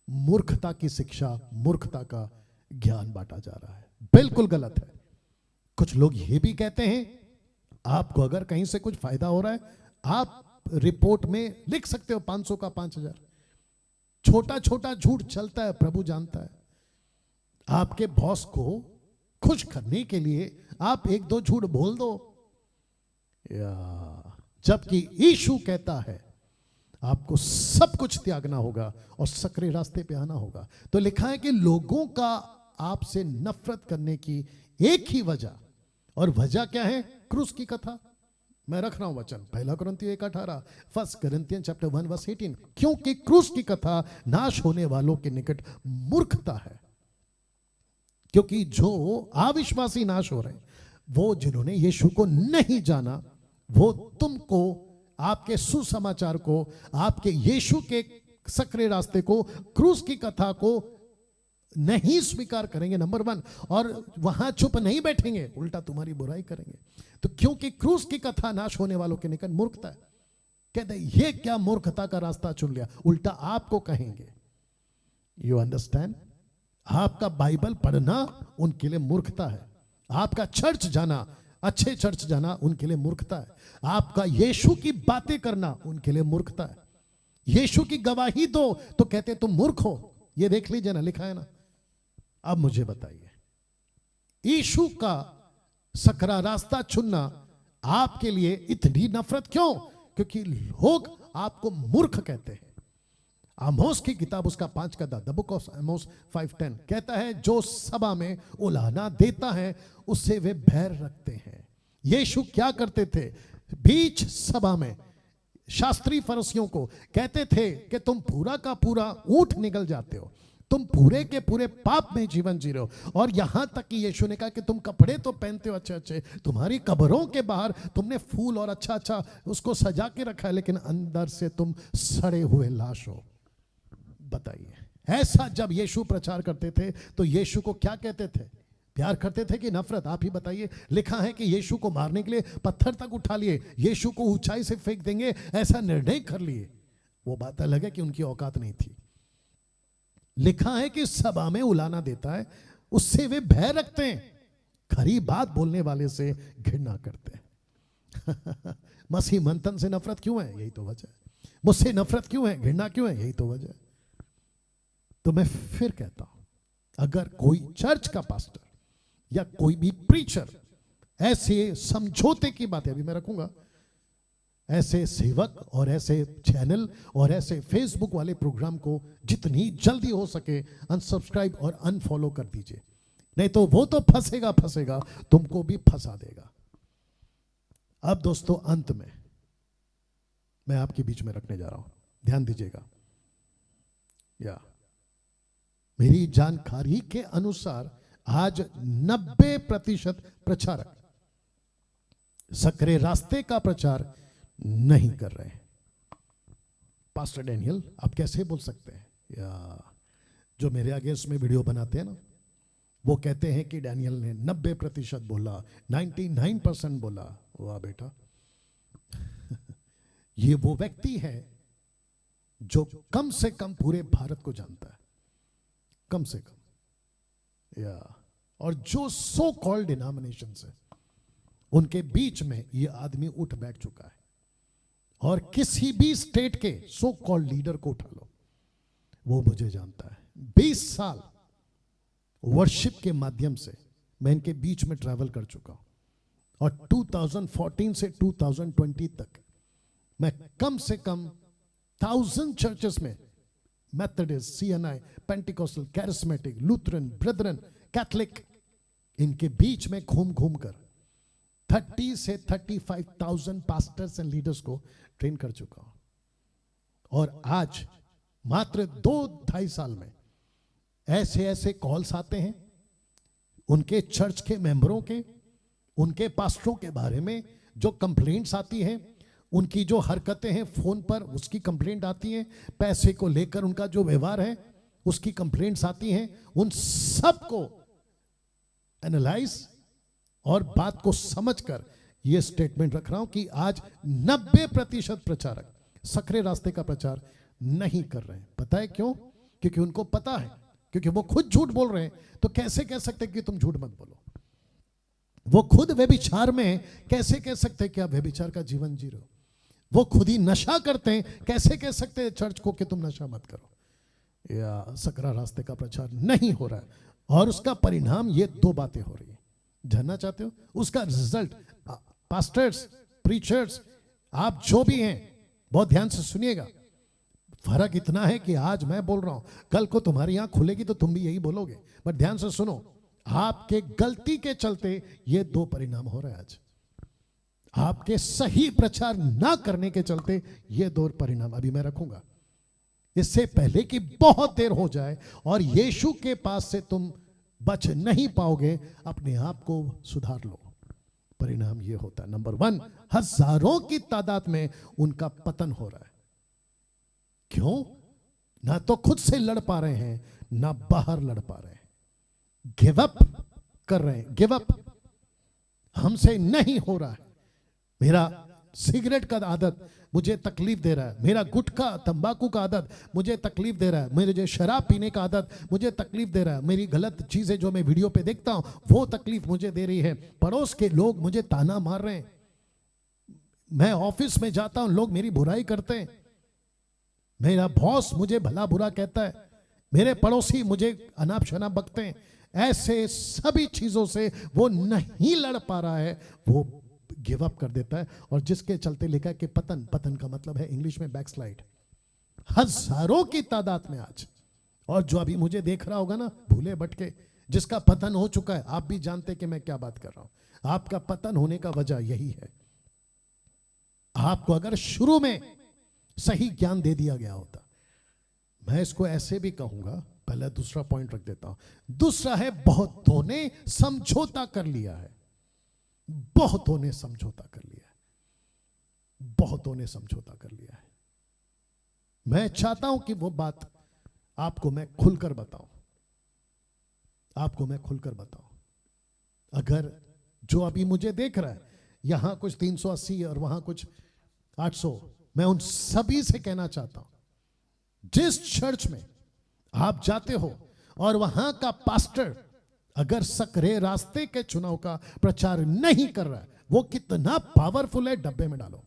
मूर्खता की शिक्षा, मूर्खता का ज्ञान बांटा जा रहा है, बिल्कुल गलत है। कुछ लोग ये भी कहते हैं आपको अगर कहीं से कुछ फायदा हो रहा है, आप रिपोर्ट में लिख सकते हो 500 का 5000। छोटा छोटा झूठ चलता है, प्रभु जानता है। आपके बॉस को खुश करने के लिए आप एक दो झूठ बोल दो, जबकि यीशु कहता है आपको सब कुछ त्यागना होगा और सकरे रास्ते पे आना होगा। तो लिखा है कि लोगों का आपसे नफरत करने की एक ही वजह, और वजह क्या है? क्रूस की कथा। मैं रख रहा हूं वचन, 1 कुरिन्थियों 1:18, 1 Corinthians chapter 1 verse 18। क्योंकि क्रूस की कथा नाश होने वालों के निकट मूर्खता है। क्योंकि जो अविश्वासी नाश हो रहे हैं, वो जिन्होंने यीशु को नहीं जाना, वो तुमको, आपके सुसमाचार को, आपके यीशु के सकरे रास्ते को, क्रूस की कथा को नहीं स्वीकार करेंगे, नंबर 1। और वहां चुप नहीं बैठेंगे, उल्टा तुम्हारी बुराई करेंगे। तो क्योंकि क्रूस की कथा नाश होने वालों के निकट मूर्खता है, कहते ये क्या मूर्खता का रास्ता चुन लिया, उल्टा आपको कहेंगे। You understand? आपका बाइबल पढ़ना उनके लिए मूर्खता है। आपका चर्च जाना, अच्छे चर्च जाना उनके लिए मूर्खता है। आपका यीशु की बातें करना उनके लिए मूर्खता है। यीशु की गवाही दो तो कहते तुम मूर्ख हो। ये देख लीजिए ना, लिखा है ना। अब मुझे बताइए, यीशु का सकरा रास्ता चुनना आपके लिए इतनी नफरत क्यों? क्योंकि लोग आपको मूर्ख कहते हैं। आमोस की किताब उसका 5 का द बुक ऑफ आमोस 5:10 कहता है, जो सभा में उलाहना देता है उससे वे बैर रखते हैं। यीशु क्या करते थे? बीच सभा में शास्त्री फरीसियों को कहते थे कि तुम पूरा का पूरा ऊंट निकल जाते हो, तुम पूरे के पूरे पाप में जीवन जी रहे हो। और यहां तक कि यीशु ने कहा कि तुम कपड़े तो पहनते हो अच्छे अच्छे, तुम्हारी कब्रों के बाहर तुमने फूल और अच्छा अच्छा उसको सजा के रखा है, लेकिन अंदर से तुम सड़े हुए लाश हो। बताइए, ऐसा जब यीशु प्रचार करते थे तो यीशु को क्या कहते थे? प्यार करते थे कि नफरत? आप ही बताइए। लिखा है कि यीशु को मारने के लिए पत्थर तक उठा लिए, यीशु को ऊंचाई से फेंक देंगे, ऐसा निर्णय कर लिए। वो बात अलग है कि उनकी औकात नहीं थी। लिखा है कि सभा में उलाना देता है, उससे वे भय रखते हैं, खरी बात बोलने वाले से घृणा करते हैं। मसीह मंथन से नफरत क्यों है? यही तो वजह है। मुझसे नफरत क्यों है, घृणा क्यों है? यही तो वजह है। तो मैं फिर कहता हूं, अगर कोई चर्च का पास्टर या कोई भी प्रीचर ऐसे समझौते की बातें, अभी मैं रखूंगा, ऐसे सेवक और ऐसे चैनल और ऐसे फेसबुक वाले प्रोग्राम को जितनी जल्दी हो सके अनसब्सक्राइब और अनफॉलो कर दीजिए, नहीं तो वो तो फंसेगा, तुमको भी फंसा देगा। अब दोस्तों, अंत में मैं आपके बीच में रखने जा रहा हूं, ध्यान दीजिएगा। मेरी जानकारी के अनुसार आज 90% प्रचारक सकरे रास्ते का प्रचार नहीं कर रहे हैं। पास्टर डैनियल, आप कैसे बोल सकते हैं? या जो मेरे आगे इसमें वीडियो बनाते हैं ना, वो कहते हैं कि डैनियल ने 90% बोला, 99% बोला। वाह बेटा, ये वो व्यक्ति है जो कम से कम पूरे भारत को जानता है, कम से कम। और जो सो कॉल्ड डिनोमिनेशंस है उनके बीच में ये आदमी उठ बैठ चुका है। और किसी भी स्टेट के सो कॉल्ड लीडर को उठा लो, वो मुझे जानता है। 20 साल वर्शिप के माध्यम से मैं इनके बीच में ट्रैवल कर चुका हूं, और 2014 से 2020 तक मैं कम से कम 1000 चर्चेस में, Methodist, CNI, Pentecostal, charismatic, Lutheran, Brethren, Catholic, इनके बीच में घूम घूम कर 30 से 35,000 पास्टर्स एंड लीडर्स को ट्रेन कर चुका हूं। और आज मात्र 2-2.5 साल में ऐसे ऐसे कॉल्स आते हैं उनके चर्च के मेंबरों के, उनके पास्टरों के बारे में जो कंप्लेंट्स आती हैं, उनकी जो हरकतें हैं फोन पर उसकी कंप्लेंट आती है, पैसे को लेकर उनका जो व्यवहार है उसकी कंप्लेंट्स आती हैं। उन सब को एनालाइज और बात को समझकर यह स्टेटमेंट रख रहा हूं कि आज 90% प्रचारक सकरे रास्ते का प्रचार नहीं कर रहे हैं। पता है क्यों? क्योंकि उनको पता है, क्योंकि वो खुद झूठ बोल रहे हैं, तो कैसे कह सकते कि तुम झूठ मत बोलो। वो खुद व्यभिचार में, कैसे कह सकते कि आप व्यभिचार का जीवन जी रहे हो। वो खुद ही नशा करते हैं, कैसे कह सकते हैं चर्च को कि तुम नशा मत करो। या सकरा रास्ते का प्रचार नहीं हो रहा है, और उसका परिणाम ये दो बातें हो रही है। जानना चाहते हो उसका रिजल्ट? पास्टर्स, प्रीचर्स, आप जो भी हैं, बहुत ध्यान से सुनिएगा। फर्क इतना है कि आज मैं बोल रहा हूं, कल को तुम्हारी आंख खुलेगी तो तुम भी यही बोलोगे। बट ध्यान से सुनो, आपके गलती के चलते ये दो परिणाम हो रहे हैं आज। आपके सही प्रचार ना करने के चलते ये दो परिणाम अभी मैं रखूंगा। इससे पहले कि बहुत देर हो जाए और यीशु के पास से तुम बच नहीं पाओगे, अपने आप को सुधार लो। परिणाम ये होता है, नंबर 1, हजारों की तादाद में उनका पतन हो रहा है। क्यों? ना तो खुद से लड़ पा रहे हैं, ना बाहर लड़ पा रहे हैं। गिव अप कर रहे हैं, गिव अप, हमसे नहीं हो रहा है। मेरा सिगरेट का आदत मुझे तकलीफ दे रहा है, मेरा गुटखा तंबाकू का आदत मुझे तकलीफ दे रहा है, मेरे जो शराब पीने का आदत मुझे तकलीफ दे रहा है, मेरी गलत चीजें जो मैं वीडियो पे देखता हूं वो तकलीफ मुझे दे रही है, पड़ोस के लोग मुझे ताना मार रहे हैं, मैं ऑफिस में जाता हूं लोग मेरी बुराई करते हैं, मेरा बॉस मुझे भला बुरा कहता है, मेरे पड़ोसी मुझे अनाप शनाप बकते हैं। ऐसे सभी चीजों से वो नहीं लड़ पा रहा है, वो गिव अप कर देता है, और जिसके चलते लिखा है कि पतन, पतन का मतलब है इंग्लिश में बैकस्लाइड। हजारों की तादाद में आज, और जो अभी मुझे देख रहा होगा ना भूले भटके, जिसका पतन हो चुका है, आप भी जानते कि मैं क्या बात कर रहा हूं। आपका पतन होने का वजह यही है, आपको अगर शुरू में सही ज्ञान दे दिया गया होता। मैं इसको ऐसे भी कहूंगा, पहले दूसरा पॉइंट रख देता हूं। दूसरा है, बहुतों ने समझौता कर लिया है, बहुतों ने समझौता कर लिया है, बहुतों ने समझौता कर लिया है। मैं चाहता हूं कि वो बात आपको मैं खुलकर बताऊं, आपको मैं खुलकर बताऊं। अगर जो अभी मुझे देख रहा है, यहां कुछ 380 और वहां कुछ 800, मैं उन सभी से कहना चाहता हूं, जिस चर्च में आप जाते हो और वहां का पास्टर अगर सकरे रास्ते के चुनाव का प्रचार नहीं कर रहा है, वो कितना पावरफुल है डब्बे में डालो,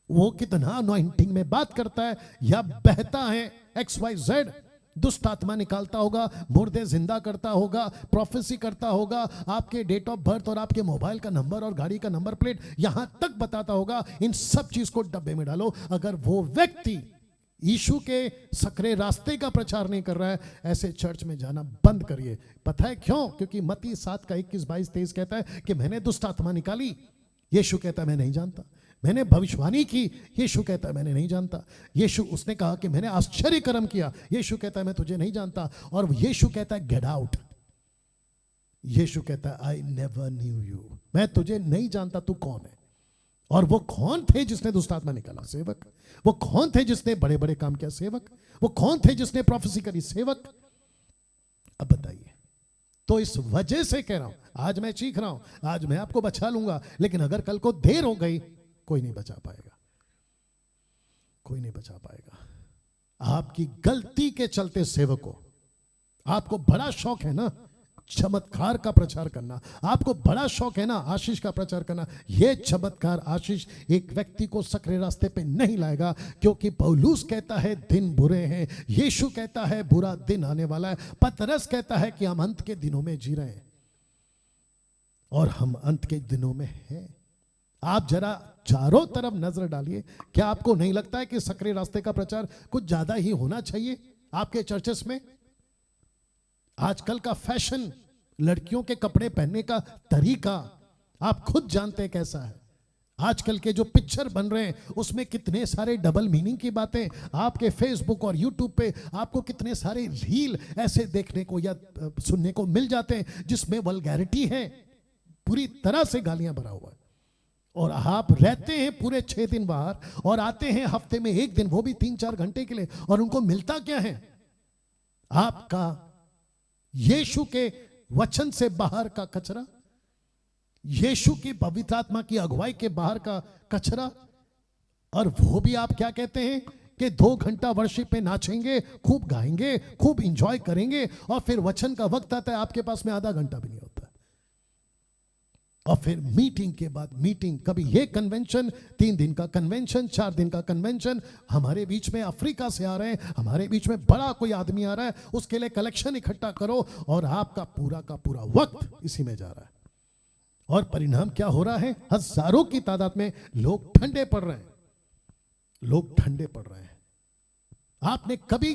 वो कितना अनॉइंटिंग में बात करता है या बहता है, XYZ, दुष्ट आत्मा निकालता होगा, मुर्दे जिंदा करता होगा, प्रोफेसी करता होगा, आपके डेट ऑफ बर्थ और आपके मोबाइल का नंबर और गाड़ी का नंबर प्लेट यहां तक बताता होगा। इन सब चीज को डब्बे में डालो। अगर वो व्यक्ति यीशु के सकरे रास्ते का प्रचार नहीं कर रहा है, ऐसे चर्च में जाना बंद करिए। पता है क्यों? क्योंकि मत्ती 7 का 21, 22, 23 कहता है कि मैंने दुष्ट आत्मा निकाली, यीशु कहता है मैं नहीं जानता। मैंने भविष्यवाणी की, यीशु कहता है मैंने नहीं जानता। यीशु, उसने कहा कि मैंने आश्चर्य कर्म किया, यीशु कहता है मैं तुझे नहीं जानता। और यीशु कहता है गेट आउट, यीशु कहता है आई नेवर न्यू यू, मैं तुझे नहीं जानता, तू कौन है। और वो कौन थे जिसने दुष्ट आत्मा निकाला? सेवक। वो कौन थे जिसने बड़े बड़े काम किया? सेवक। वो कौन थे जिसने प्रोफेसी करी? सेवक। अब बताइए। तो इस वजह से कह रहा हूं, आज मैं चीख रहा हूं, आज मैं आपको बचा लूंगा, लेकिन अगर कल को देर हो गई, कोई नहीं बचा पाएगा, कोई नहीं बचा पाएगा। आपकी गलती के चलते सेवकों, आपको बड़ा शौक है ना चमत्कार का प्रचार करना, आपको बड़ा शौक है ना आशीष का प्रचार करना। यह चमत्कार आशीष एक व्यक्ति को सकरे रास्ते पे नहीं लाएगा, क्योंकि पौलुस कहता है दिन बुरे हैं, यीशु कहता है बुरा दिन आने वाला है, पतरस कहता है कि हम अंत के दिनों में जी रहे हैं, और हम अंत के दिनों में हैं। आप जरा चारों तरफ नजर डालिए, क्या आपको नहीं लगता है कि सकरे रास्ते का प्रचार कुछ ज्यादा ही होना चाहिए आपके चर्चेस में? आजकल का फैशन, लड़कियों के कपड़े पहनने का तरीका आप खुद जानते हैं कैसा है। आजकल के जो पिक्चर बन रहे हैं उसमें कितने सारे डबल मीनिंग की बातें, आपके फेसबुक और यूट्यूब पे आपको कितने सारे रील ऐसे देखने को या सुनने को मिल जाते हैं जिसमें वल्गैरिटी है, पूरी तरह से गालियां भरा हुआ है। और आप रहते हैं पूरे 6 दिन बाहर और आते हैं हफ्ते में 1 दिन, वो भी 3-4 घंटे के लिए, और उनको मिलता क्या है? आपका यीशु के वचन से बाहर का कचरा, यीशु की पवित्र आत्मा की अगुवाई के बाहर का कचरा। और वो भी आप क्या कहते हैं कि 2 घंटा वर्शिप पे नाचेंगे, खूब गाएंगे, खूब इंजॉय करेंगे, और फिर वचन का वक्त आता है आपके पास में आधा घंटा भी नहीं होता। और फिर मीटिंग के बाद मीटिंग, कभी ये कन्वेंशन, 3 दिन का कन्वेंशन, 4 दिन का कन्वेंशन, हमारे बीच में अफ्रीका से आ रहे हैं, हमारे बीच में बड़ा कोई आदमी आ रहा है, उसके लिए कलेक्शन इकट्ठा करो, और आपका पूरा का पूरा वक्त इसी में जा रहा है। और परिणाम क्या हो रहा है? हजारों की तादाद में लोग ठंडे पड़ रहे हैं, लोग ठंडे पड़ रहे हैं। आपने कभी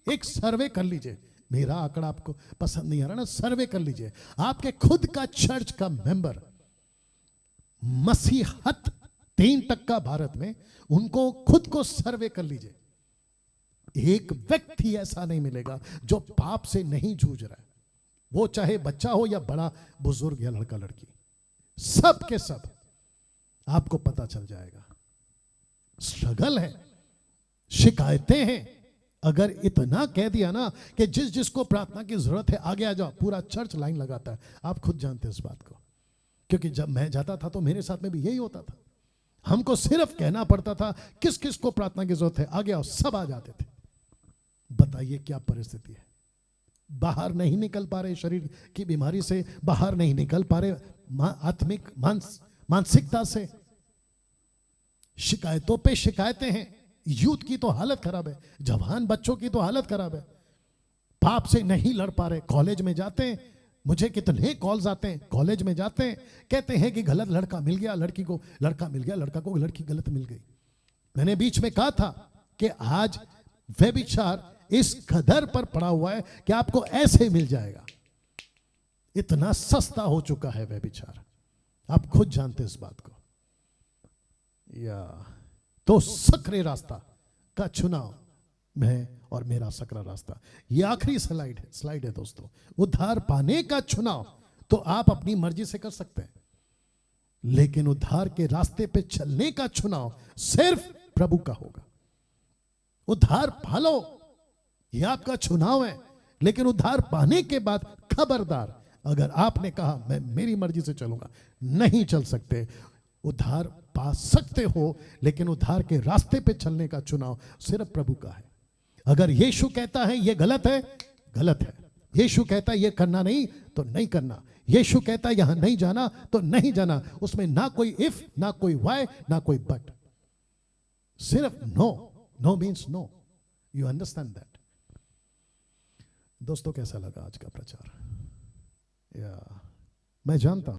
एक सर्वे कर लीजिए, मेरा आंकड़ा आपको पसंद नहीं आ रहा ना, सर्वे कर लीजिए, आपके खुद का चर्च का मेंबर मसीहत 3% भारत में, उनको खुद को सर्वे कर लीजिए, एक व्यक्ति ऐसा नहीं मिलेगा जो पाप से नहीं जूझ रहा है। वो चाहे बच्चा हो या बड़ा बुजुर्ग या लड़का लड़की, सब के सब आपको पता चल जाएगा। स्ट्रगल है, शिकायतें हैं। अगर इतना कह दिया ना कि जिस जिसको प्रार्थना की जरूरत है आगे आ जाओ, पूरा चर्च लाइन लगाता है। आप खुद जानते हैं इस बात को, क्योंकि जब मैं जाता था तो मेरे साथ में भी यही होता था। हमको सिर्फ कहना पड़ता था किस किस को प्रार्थना की जरूरत है, आगे आओ, सब आ जाते थे। बताइए क्या परिस्थिति है। बाहर नहीं निकल पा रहे, शरीर की बीमारी से बाहर नहीं निकल पा रहे, आत्मिक मानसिकता से शिकायतों पे शिकायतें हैं। यूथ की तो हालत खराब है, जवान बच्चों की तो हालत खराब है, पाप से नहीं लड़ पा रहे। कॉलेज में जाते हैं, मुझे कितने कॉल्स आते हैं, कॉलेज में जाते हैं, कहते हैं कि गलत लड़का मिल गया, लड़की को लड़का मिल गया, लड़का को लड़की गलत मिल गई। मैंने बीच में कहा था कि आज व्यभिचार इस कदर पर पड़ा हुआ है कि आपको ऐसे मिल जाएगा, इतना सस्ता हो चुका है व्यभिचार। आप खुद जानते हैं इस बात को। या तो सकरे रास्ता का चुनाव, मैं और मेरा सकरा रास्ता। ये आखिरी स्लाइड है दोस्तों। उद्धार पाने का चुनाव तो आप अपनी मर्जी से कर सकते हैं, लेकिन उद्धार के रास्ते पे चलने का चुनाव सिर्फ प्रभु का होगा। उद्धार पालो, ये आपका चुनाव है, लेकिन उद्धार पाने के बाद खबरदार, अगर आपने कहा मैं मेरी मर्जी से चलूंगा, नहीं चल सकते। उद्धार पा सकते हो, लेकिन उद्धार के रास्ते पे चलने का चुनाव सिर्फ प्रभु का है। अगर यीशु कहता है ये गलत है, गलत है। यीशु कहता है ये करना नहीं, तो नहीं करना। यीशु कहता है यहां नहीं जाना, तो नहीं जाना। उसमें ना कोई इफ, ना कोई वाई, ना कोई बट, सिर्फ no. No means no. You understand that? दोस्तों कैसा लगा आज का प्रचार? या मैं जानता हूं